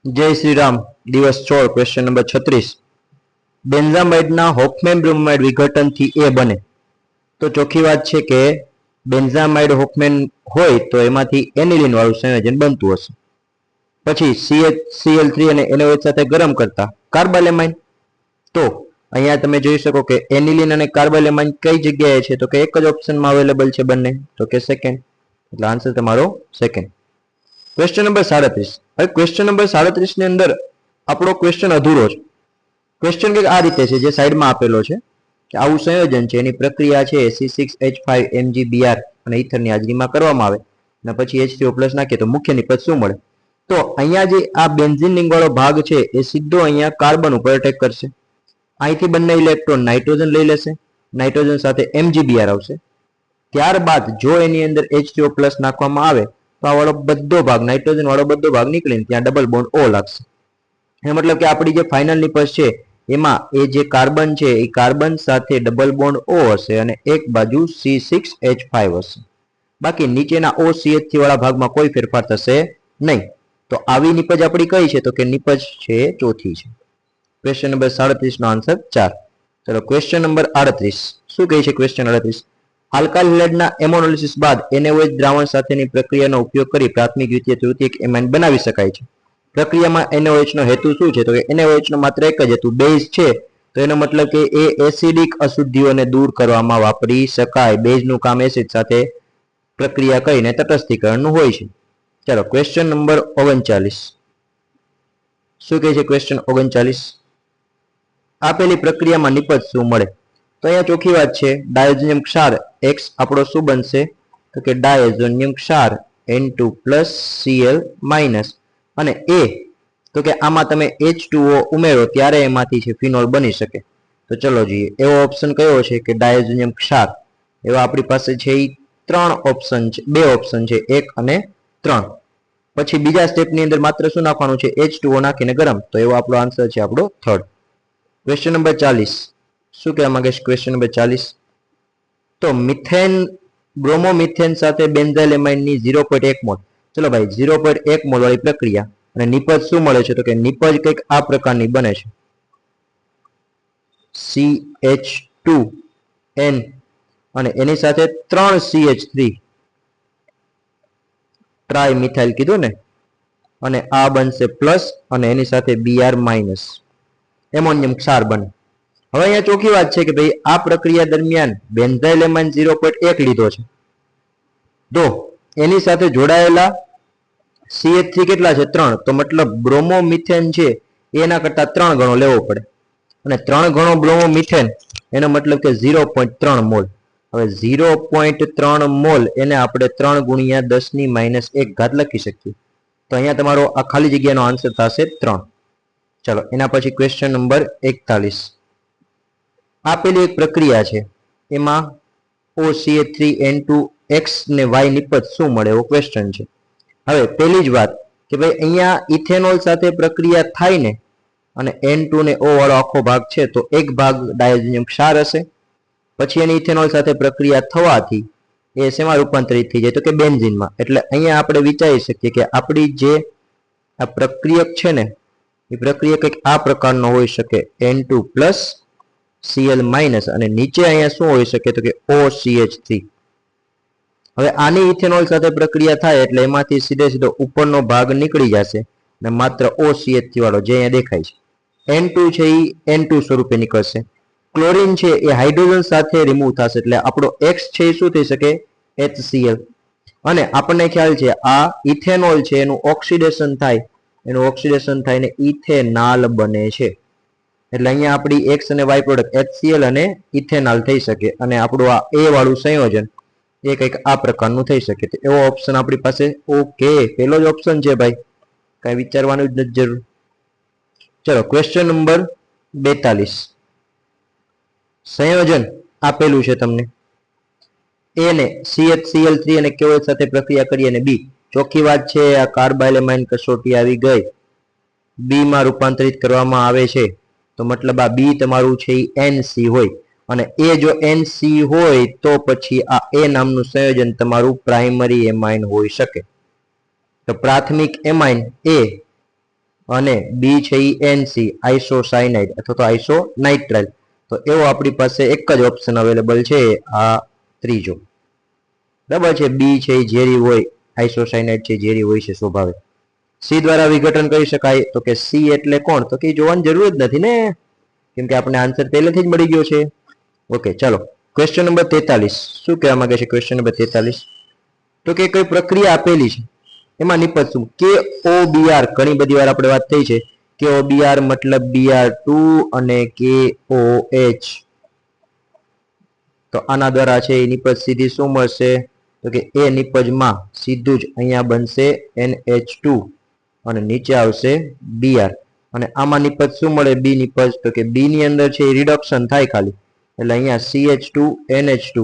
जय श्री राम। दिवस 16 question number 36 बेन्जामाइड होफमेन bromide विघटन थी ए बने तो चोखी बात है कि बेन्जामाइड होफमेन होय तो एमांथी एनिलीन वाळुं संयोजन बनतुं हशे। पछी CH3 અને NaOH સાથે ગરમ કરતા કાર્બાલેમાઇન તો અહીંયા તમે જોઈ શકો કે એનિલીન અને કાર્બાલેમાઇન કઈ જગ્યાએ છે તો કે એક જ ઓપ્શનમાં અવેલેબલ છે બંને તો કે સેકન્ડ, એટલે આન્સર તમારો સેકન્ડ। क्वेश्चन नंबर 37 હવે क्वेश्चन नंबर 37 ની અંદર આપણો ક્વેશ્ચન અધૂરો છે। ક્વેશ્ચન કે આ રીતે છે જે સાઈડમાં આપેલો છે કે આવું સંયોજન છે એની પ્રક્રિયા છે C6H5MgBr અને ઈથરની હાજરીમાં કરવામાં આવે અને પછી H3O+ નાખીએ તો મુખ્ય નિપજ શું મળે। તો અહીંયા જે આ બેન્ઝીન રિંગ વાળો ભાગ છે એ સીધો અહીંયા કાર્બન ઉપર અટેક કરશે। અહીંથી બંને ઇલેક્ટ્રોન નાઇટ્રોજન લઈ લેશે, નાઇટ્રોજન સાથે MgBr આવશે। ત્યારબાદ જો એની અંદર H3O+ નાખવામાં આવે તો આ વાળો બધો ભાગ નાઇટ્રોજન વાળો બધો ભાગ નીકળીને ત્યાં ડબલ બોન્ડ O લાગશે। એ મતલબ કે આપણી જે ફાઇનલ નિપજ છે એમાં એ જે કાર્બન છે એ કાર્બન સાથે ડબલ બોન્ડ O હશે અને એક બાજુ C6H5 હશે, બાકી નીચેના OCH વાળા ભાગમાં કોઈ ફેરફાર થશે નહીં। તો આવી નિપજ આપણી કઈ છે તો કે નિપજ છે ચોથી છે। ક્વેશ્ચન નંબર 37 નો આન્સર 4। ચલો ક્વેશ્ચન નંબર 38 શું કહે છે ક્વેશ્ચન 38 આલ્કાઇલ હેલાઇડના એમોનોલિસિસ બાદ NaOH દ્રાવણ સાથેની પ્રક્રિયાનો ઉપયોગ કરી પ્રાથમિક દ્વિતીય તૃતીયક એમાઇન બનાવી શકાય છે। પ્રક્રિયામાં NaOH નો હેતુ શું છે તો કે NaOH નો માત્ર એક જ હેતુ બેઝ છે, તો એનો મતલબ કે એ એસિડિક અશુદ્ધિઓને દૂર કરવામાં વાપરી શકાય। બેઝનું કામ એસિડ સાથે પ્રક્રિયા કરીને તટસ્થીકરણનું હોય છે। ચાલો ક્વેશ્ચન નંબર 39 શું કહે છે ક્વેશ્ચન 39 આપેલી પ્રક્રિયામાં નિપજ શું મળે તો અહીંયા ચોખ્ખી વાત છે ડાયઝોનિયમ ક્ષાર X આપણો શું બનશે તો કે ડાયઝોનિયમ ક્ષાર N2+Cl- અને A તો કે આમાં તમે H2O ઉમેરો ત્યારે એમાંથી છે ફિનોલ બની શકે। તો ચલો જોઈએ એવો ઓપ્શન કયો છે કે ડાયઝોનિયમ ક્ષાર। એવા આપણી પાસે છે એ ત્રણ ઓપ્શન છે, બે ઓપ્શન છે 1 અને 3। પછી બીજા સ્ટેપની અંદર માત્ર શું નાખવાનું છે H2O નાખીને ગરમ, તો એવો આપણો આન્સર છે આપણો થર્ડ। ક્વેશ્ચન નંબર 40 શું કહેવા માંગે છે ક્વેશ્ચન નંબર 40 તો મિથેન બ્રોમોમિથેન સાથે બેન્ઝાઇલ એમાઇનની 0.1 મોલ, ચલો ભાઈ 0.1 મોલ વાળી પ્રક્રિયા અને નિપજ શું મળે છે તો કે નિપજ કંઈક આ પ્રકારની બને છે CH2N અને એની સાથે 3 CH3 ટ્રાય મિથાઇલ કીધું ને, અને આ બનશે પ્લસ અને એની સાથે Br માઇનસ એમોનિયમ ક્ષાર બને। હવે અહીંયા ચોખ્ખી વાત છે કે ભાઈ આ પ્રક્રિયા દરમિયાન બેન્ઝાઇલ એમાઇન 0.1 લીધો છે, તો એની સાથે જોડાયેલા CH3 કેટલા છે 3, તો મતલબ બ્રોમોમિથેન છે એના કરતા 3 ગણો લેવો પડે અને 3 ગણો બ્રોમોમિથેન એનો મતલબ કે 0.3 મોલ। હવે 0.3 મોલ એને આપણે 3 ગુણ્યા 10⁻1 લખી શકીએ, તો અહીંયા તમારો આ ખાલી જગ્યાનો આન્સર થશે 3। ચલો એના પછી ક્વેશ્ચન નંબર 41 આપેલી એક પ્રક્રિયા છે એમાં OCH3N2X ને Y નિપજ શું મળે એવો ક્વેશ્ચન છે। હવે પહેલી જ વાત કે ભાઈ અહીંયા ઇથેનોલ સાથે પ્રક્રિયા થાય ને અને N2 ને O વાળો આખો ભાગ છે તો એક ભાગ ડાયઝોનિયમ ક્ષાર હશે, પછી એની ઇથેનોલ સાથે પ્રક્રિયા થવાથી એ શેમાં રૂપાંતરિત થઈ જાય તો કે બેન્ઝીનમાં। એટલે અહીંયા આપણે વિચારી શકીએ કે આપણી જે આ પ્રક્રિયક છે ને એ પ્રક્રિયા કંઈક આ પ્રકારનો હોઈ શકે N2+Cl- અને નીચે અહીંયા શું હોઈ શકે તો કે OCH3। હવે આની ઇથેનોલ સાથે પ્રક્રિયા થાય એટલે એમાંથી સીધો ઉપરનો ભાગ નીકળી જશે અને માત્ર OCH3 વાળો જે અહીંયા દેખાય છે N2 છે એ N2 સ્વરૂપે નીકળશે। ક્લોરીન છે એ હાઇડ્રોજન સાથે રિમૂવ થશે એટલે આપણો X છે એ શું થઈ શકે HCl, અને આપણને ખ્યાલ છે આ ઇથેનોલ છે એનું ઓક્સિડેશન થાય, એનું ઓક્સિડેશન થઈને ઇથેનાલ બને છે, એટલે અહીંયા આપણી X અને Y પ્રોડક્ટ HCl અને ઇથેનાલ થઈ શકે અને આપણું આ A વાળું સંયોજન એ કંઈક આ પ્રકારનું થઈ શકે। તો એવો ઓપ્શન આપણી પાસે ઓકે પહેલો જ ઓપ્શન છે ભાઈ, કઈ વિચારવાનું જ નથી જરૂર। ચલો ક્વેશ્ચન નંબર 42 સંયોજન આપેલું છે તમને A ને CHCl3 અને KOH સાથે પ્રક્રિયા કરી અને B, ચોખ્ખી વાત છે આ કાર્બાઇલેમાઇન કસોટી આવી ગઈ, B માં રૂપાંતરિત કરવામાં આવે છે તો મતલબ આ B તમારું છે એ NC હોય અને A જો NC હોય તો પછી આ A નામનું સંયોજન તમારું પ્રાઇમરી એમાઇન હોઈ શકે। તો પ્રાથમિક એમાઇન A અને બી છે એ એનસી આઇસોસાયનાઇડ અથવા તો આઇસોનાઇટ્રાઇલ. તો એવો આપણી પાસે એક જ ઓપ્શન અવેલેબલ છે, આ ત્રીજો. બરાબર છે. બી છે એ ઝેરી હોય, આઇસોસાયનાઇડ છે ઝેરી હોય છે સ્વભાવે. સી દ્વારા વિઘટન કરી શકાય, તો કે સી એટલે કોણ, તો કે જોવાની જરૂર જ નથી ને, કેમ કે આપણે આન્સર પહેલેથી જ મળી ગયો છે. ઓકે, ચાલો ક્વેશ્ચન નંબર 43. શું કહેવા માંગે છે ક્વેશ્ચન નંબર 43? તો કે કઈ પ્રક્રિયા આપેલી છે, એમાં નિપજ શું? કે OBr, ઘણી બધી વાર આપણે વાત થઈ છે કે OBr મતલબ Br2 અને KOH. તો આના દ્વારા છે એ નિપજ સીધી શું મળશે, તો કે એ નિપજમાં સીધું જ અહીંયા બનશે NH2 અને નીચે આવશે Br. અને આમાં નિપજ શું મળે, બી નિપજ, તો કે બી ની અંદર છે એ રિડક્શન થાય ખાલી, એટલે અહીંયા CH2 NH2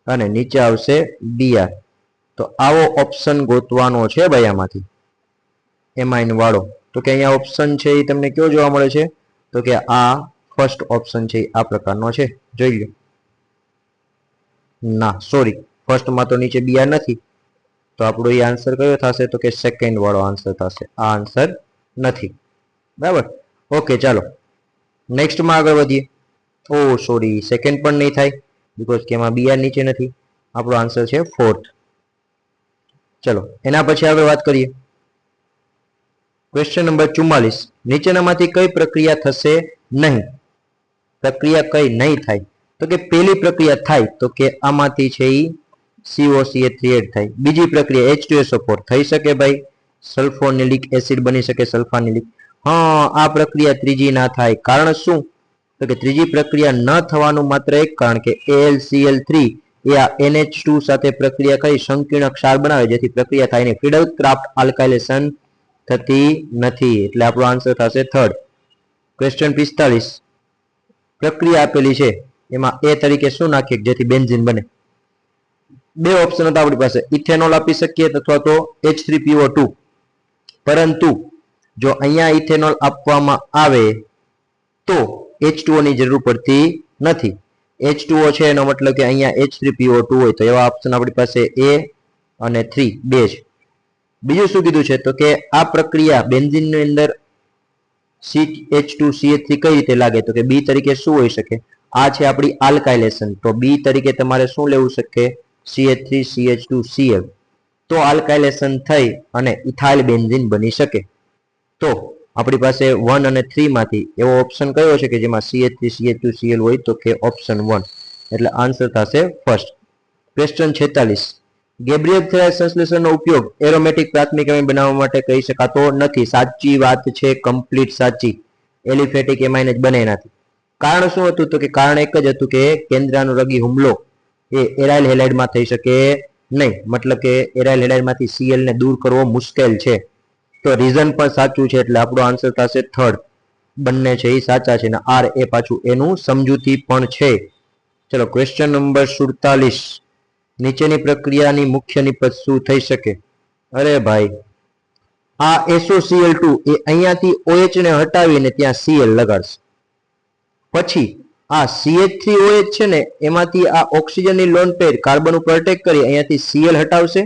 અને નીચે આવશે Br. તો આવો ઓપ્શન ગોતવાનો છે ભાઈ આમાંથી, એમાઇન વાળો. તો કે અહીંયા ઓપ્શન છે એ તમને કયો જોવા મળે છે, તો કે આ ફર્સ્ટ ઓપ્શન છે આ પ્રકારનો છે, જોઈ લો. ના સોરી, ફર્સ્ટમાં તો નીચે Br નથી, તો આપણો એ આન્સર કયો થશે, તો કે સેકન્ડ વાળો આન્સર થશે, આ આન્સર નથી. બરાબર. ઓકે, ચાલો નેક્સ્ટમાં આગળ વધીએ. ઓ સોરી, સેકન્ડ પણ નહીં થાય, બીકોઝ કે એમાં Br નીચે નથી. આપણો આન્સર છે ફોર્થ. ચલો એના પછી આગળ વાત કરીએ. Question number 44. નીચેનામાંથી કઈ પ્રક્રિયા થશે નહીં? પ્રક્રિયા કઈ નહીં થાય, તો કે પહેલી પ્રક્રિયા થાય, તો કે આમાંથી છે એ COCH3 એડ થાય. બીજી પ્રક્રિયા H2SO4 થઈ શકે ભાઈ, સલ્ફોનિલિક એસિડ બની શકે, સલ્ફાનિલિક. હા, આ પ્રક્રિયા ત્રીજી ના થાય. કારણ શું, તો કે ત્રીજી પ્રક્રિયા ન થવાનું માત્ર એક કારણ કે AlCl3 એ આ NH2 સાથે પ્રક્રિયા કરી સંકીર્ણ ક્ષાર બનાવે, જેથી પ્રક્રિયા થાય ને ફિડલ ક્રાફ્ટ આલ્કાઇલેશન થતી નથી. એટલે આપણો આન્સર થશે થર્ડ. ક્વેશ્ચન 45. પ્રક્રિયા આપેલી છે, એમાં એ તરીકે શું નાખીએ જેથી બેન્ઝીન બને? બે ઓપ્શન હતા આપણી પાસે, ઇથેનોલ આપી શકીએ અથવા તો H3PO2. પરંતુ જો અહીંયા ઇથેનોલ આપવામાં આવે તો H2O ની જરૂર પડતી નથી. H2O છે એનો મતલબ કે અહીંયા H3PO2 હોય, તો એવા ઓપ્શન આપણી પાસે A અને 3 બે છે. બીજું શું કીધું છે, તો કે આ પ્રક્રિયા બેન્ઝીનની અંદર CH2CH3 કઈ રીતે લાગે, તો કે બી તરીકે શું હોઈ શકે? આ છે આપણી આલ્કાઇલેશન, તો બી તરીકે તમારે શું લેવું શકે? CH3CH2Cl. તો આલ્કાઇલેશન થઈ અને ઇથાઇલ બેન્ઝીન બની શકે. તો આપણી પાસે 1 અને 3 માંથી એવો ઓપ્શન કયો છે કે જેમાં CH3CH2Cl હોય, તો કે ઓપ્શન 1. એટલે આન્સર થશે ફર્સ્ટ. ક્વેશ્ચન 46. ગેબ્રિયલ થેરાઇડ સંશ્લેષણનો ઉપયોગ એરોમેટિક પ્રાથમિક એમાઇન બનાવવા માટે કહી શકાતો નથી. સાચી વાત છે, કમ્પ્લીટ સાચી. એલિફેટિક એમાઇન જ બને નથી. કારણ શું હતું, તો કે કારણ એક જ હતું કે કેન્દ્રાનુરગી હુમલો એ એરાઇલ હેલાઇડમાં થઈ શકે નહીં. મતલબ કે એરાઇલ હેલાઇડમાંથી Cl ને દૂર કરવો મુશ્કેલ છે. તો રીઝન પણ સાચું છે, એટલે આપણો આન્સર થશે થર્ડ. બંને છે એ સાચા છે, અને આર એ પાછું એનું સમજૂતી પણ છે. ચલો ક્વેશ્ચન નંબર 47. નીચેની પ્રક્રિયાની મુખ્ય નિપજ શું થઈ શકે? અરે ભાઈ, આ SOCl2 એ અહીંયાથી OH ને હટાવીને ત્યાં Cl લગાડશે. પછી આ CH3OH છે ને એમાંથી આ ઓક્સિજનની લોન પેર કાર્બન ઉપર અટેક કરી અહીંયાથી Cl હટાવશે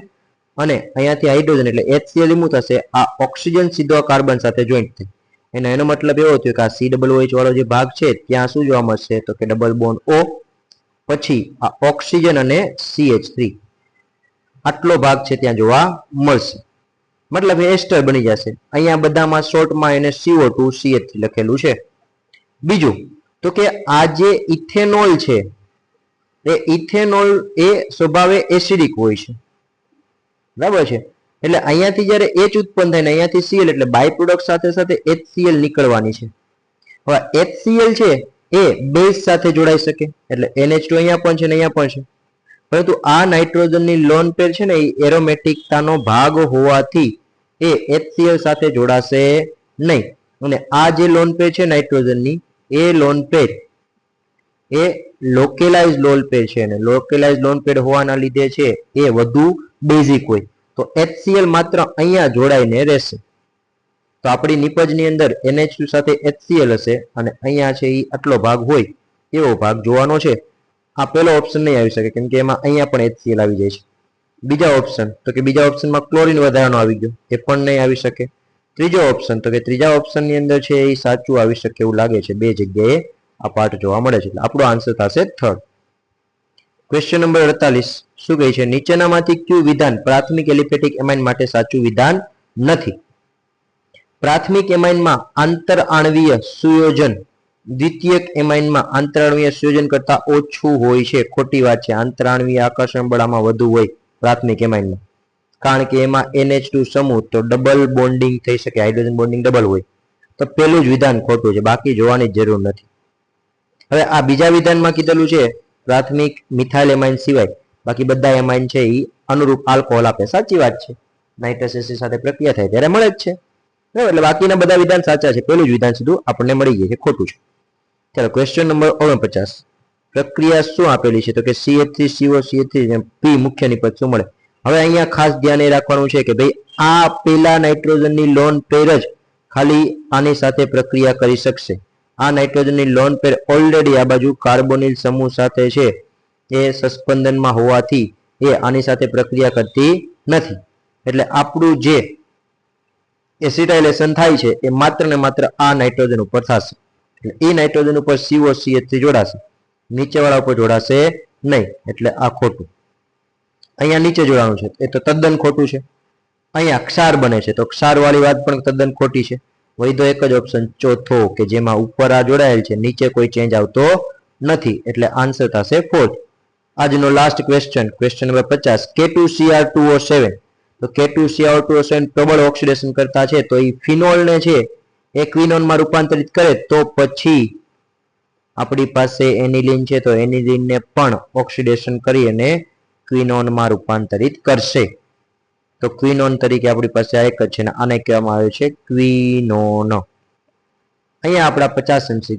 અને અહીંયાથી હાઇડ્રોજન એટલે HCl રિમૂવ થશે. આ ઓક્સિજન સીધો કાર્બન સાથે જોઈન્ટ થાય. એનો મતલબ એવો થયો કે આ COOH વાળો જે ભાગ છે ત્યાં શું જોવા મળશે, તો કે ડબલ બોન્ડ O, પછી આ ઓક્સિજન અને CH3 આટલો ભાગ છે ત્યાં જોવા મળશે. મતલબ એસ્ટર બની જશે. અહીંયા બધામાં શોર્ટમાં એને CO2 CH3 લખેલું છે. બીજું તો કે આ જે ઇથેનોલ છે એ ઇથેનોલ એ સ્વભાવે એસિડિક હોય છે, બરાબર છે. એટલે અહીંયાથી જ્યારે H ઉત્પન્ન થાય ને અહીંયાથી Cl એટલે બાય પ્રોડક્ટ સાથે સાથે HCl નીકળવાની છે. હવે HCl છે એ બેઝ સાથે જોડાઈ શકે, એટલે NH2 અહીંયા પણ છે ને અહીંયા પણ છે. પરંતુ આ નાઇટ્રોજનની લોન પેર છે ને એ એરોમેટિકતાનો ભાગ હોવાથી એ HCl સાથે જોડાશે નહીં. અને આ જે લોન પેર છે નાઇટ્રોજનની, એ લોન પેર એ લોકેલાઇઝ લોન પેર છે, અને લોકેલાઇઝ લોન પેર હોવાના લીધે છે એ વધુ બેઝિક હોય. તો HCl માત્ર અહીંયા જોડાઈને રહેશે. તો આપણી નિપજની અંદર NH2 સાથે HCl હશે અને અહીંયા છે એ આટલો ભાગ હોય એવો ભાગ જોવાનો છે. આ પહેલો ઓપ્શન નહીં આવી શકે, કેમ કે એમાં અહીંયા પણ HCl આવી જાય છે. બીજા ઓપ્શન, તો કે બીજા ઓપ્શનમાં ક્લોરીન વધારાનો આવી ગયો, એ પણ નહીં આવી શકે. ત્રીજો ઓપ્શન તો કે ત્રીજા ઓપ્શન ની અંદર છે એ સાચું આવી શકે એવું લાગે છે. બે જગ્યાએ આ પાર્ટ જોવા મળે છે. આપણો આન્સર થશે થર્ડ. ક્વેશ્ચન નંબર 48 શું કહે છે? નીચેનામાંથી કયું વિધાન પ્રાથમિક એલિફેટિક એમાઇન માટે સાચું વિધાન નથી? પ્રાથમિક એમાઇનમાં આંતર આણવીય સુયોજન દ્વિતીયક એમાઇનમાં આંતરાણવીય સુયોજન કરતા ઓછું હોય છે. ખોટી વાત છે. આંતરાણવીય આકર્ષણ બળ આમાં વધુ હોય પ્રાથમિક એમાઇનમાં, કારણ કે એમાં NH2 સમૂહ તો ડબલ બોન્ડિંગ થઈ શકે, હાઇડ્રોજન બોન્ડિંગ ડબલ હોય. તો પેલું જ વિધાન ખોટું છે, બાકી જોવાની જરૂર નથી. હવે આ બીજા વિધાનમાં કીધેલું છે પ્રાથમિક મિથાઇલ એમાઇન સિવાય બાકી બધા એમાઇન છે એ અનુરૂપ આલ્કોહોલ આપે. સાચી વાત છે, નાઇટ્રસ એસિડ સાથે પ્રક્રિયા થાય ત્યારે મળે જ છે. એટલે બાકીના બધા વિધાન સાચા છે, પેલું જ વિધાન સીધું આપણને મળી ગયું છે, ખોટું છે. ચાલો ક્વેશ્ચન નંબર 49 પ્રક્રિયા શું આપેલી છે? તો કે CH3CO CH3 P મુખ્ય નિપજ શું મળે? હવે અહીંયા ખાસ ધ્યાન એ રાખવાનું છે કે ભાઈ આ પેલા નાઇટ્રોજનની લોન પેર જ ખાલી આની સાથે પ્રક્રિયા કરી શકશે. આ નાઇટ્રોજનની લોન પેર ઓલરેડી આ બાજુ કાર્બોનિલ સમૂહ સાથે છે એ સસ્પેન્શનમાં હોવાથી એ આની સાથે પ્રક્રિયા કરતી નથી. એટલે આપણું જે એસિટાઇલેશન થાય છે એ માત્ર ને માત્ર આ નાઇટ્રોજન ઉપર થશે. એટલે એ નાઇટ્રોજન ઉપર COCH3 જોડાશે, નીચેવાળા ઉપર જોડાશે નહીં. એટલે આ ખોટું. અહીંયા નીચે જોડાવાનું છે એ તો તદ્દન ખોટું છે. અહીંયા ક્ષાર બને છે તો ક્ષાર વાળી વાત પણ તદ્દન ખોટી છે. વૈધો એક જ ઓપ્શન ચોથો કે જેમાં ઉપર આ જોડાયેલ છે, નીચે કોઈ ચેન્જ આવતો નથી. એટલે આન્સર થશે ફોર્થ. આજનો last question, question number 50 K2Cr2O7. તો K2Cr2O7 પ્રબળ ઓક્સિડેશન કરતા છે તો એ ફિનોલ ને છે એ ક્વિનોનમાં રૂપાંતરિત કરે તો પછી આપણી પાસે એનિલિન છે તો એનિલિન ને પણ ઓક્સિડેશન કરી અને ક્વિનોનમાં રૂપાંતરિત કરશે. તો ક્વિનોન તરીકે આપણી પાસે આ એક જ છે ને આને કહેવામાં આવે છે ક્વિનોન. અહીંયા આપણા 50 MCQ